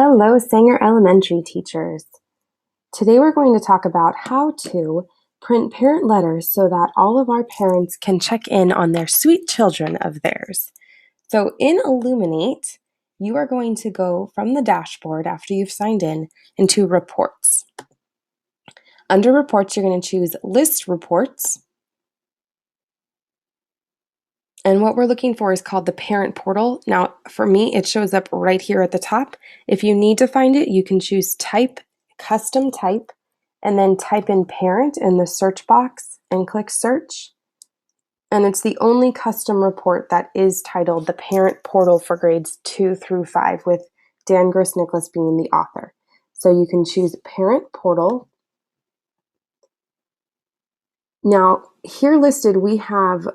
Hello, Sanger Elementary teachers. Today we're going to talk about how to print parent letters so that all of our parents can check in on their sweet children of theirs. So in Elluminate, you are going to go from the dashboard after you've signed in into Reports. Under Reports, you're going to choose List Reports. And what we're looking for is called the Parent Portal. Now, for me, it shows up right here at the top. If you need to find it, you can choose Type, Custom Type, and then type in Parent in the search box and click Search. And it's the only custom report that is titled the Parent Portal for grades 2 through 5, with Dan Gross-Nicholas being the author. So you can choose Parent Portal. Now, here listed, we have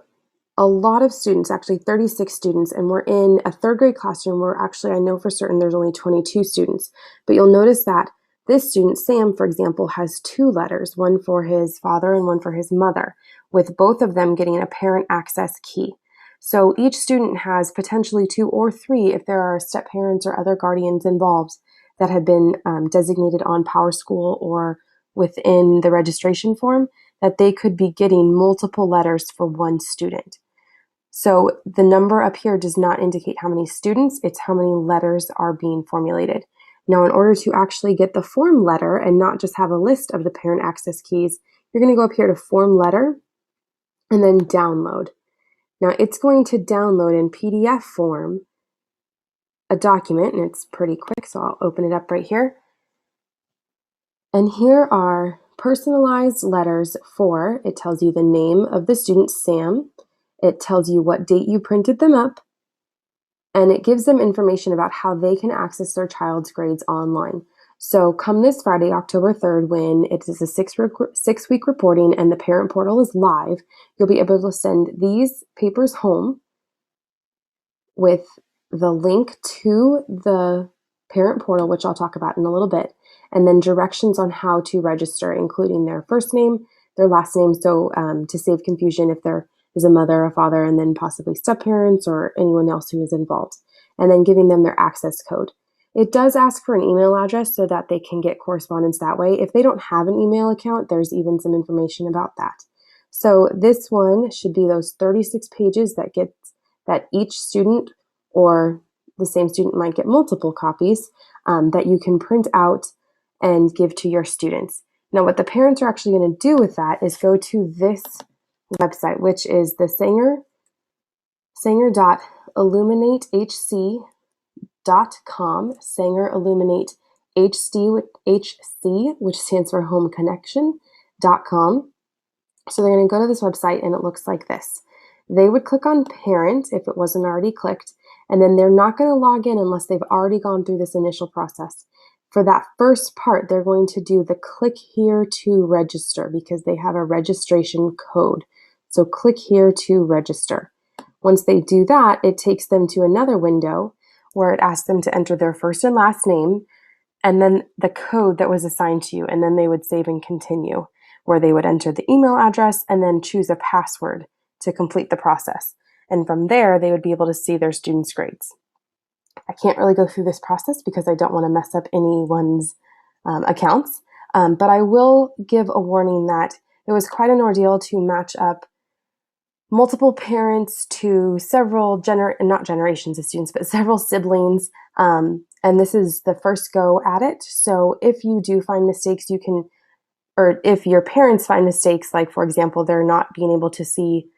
a lot of students, actually 36 students, and we're in a third grade classroom where actually I know for certain there's only 22 students. But you'll notice that this student, Sam, for example, has 2 letters, one for his father and one for his mother, with both of them getting a parent access key. So each student has potentially 2 or 3 if there are step parents or other guardians involved that have been designated on PowerSchool or within the registration form, that they could be getting multiple letters for one student. So the number up here does not indicate how many students, it's how many letters are being formulated. Now, in order to actually get the form letter and not just have a list of the parent access keys, you're going to go up here to Form Letter and then Download. Now, it's going to download in PDF form a document, and it's pretty quick, so I'll open it up right here. And here are personalized letters for, it tells you the name of the student, Sam. It tells you what date you printed them up, and it gives them information about how they can access their child's grades online. So come this Friday, October 3rd, when it is a 6-week reporting and the parent portal is live, you'll be able to send these papers home with the link to the parent portal, which I'll talk about in a little bit, and then directions on how to register, including their first name, their last name, so to save confusion if there is a mother, a father, and then possibly step-parents or anyone else who is involved, and then giving them their access code. It does ask for an email address so that they can get correspondence that way. If they don't have an email account, there's even some information about that. So this one should be those 36 pages that each student, or the same student might get multiple copies, that you can print out and give to your students. Now, what the parents are actually going to do with that is go to this website, which is the sanger.illuminatehc.com, Sanger Illuminate HC, which stands for Home Connection.com. So they're going to go to this website, and it looks like this. They would click on Parent if it wasn't already clicked, and then they're not going to log in unless they've already gone through this initial process. For that first part, they're going to do the click here to register because they have a registration code. So click here to register. Once they do that, it takes them to another window where it asks them to enter their first and last name and then the code that was assigned to you. And then they would save and continue, where they would enter the email address and then choose a password to complete the process. And from there, they would be able to see their students' grades. I can't really go through this process because I don't want to mess up anyone's accounts, but I will give a warning that it was quite an ordeal to match up multiple parents to several not generations of students, but several siblings, and this is the first go at it. So if you do find mistakes, you can, or if your parents find mistakes, like for example, they're not being able to see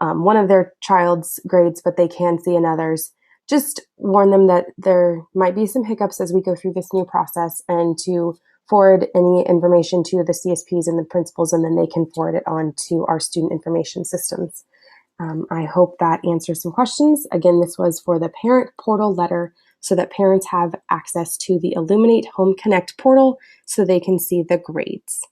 one of their child's grades, but they can see another's, just warn them that there might be some hiccups as we go through this new process, and to forward any information to the CSPs and the principals, and then they can forward it on to our student information systems. I hope that answers some questions. Again, this was for the parent portal letter so that parents have access to the Elluminate Home Connect portal so they can see the grades.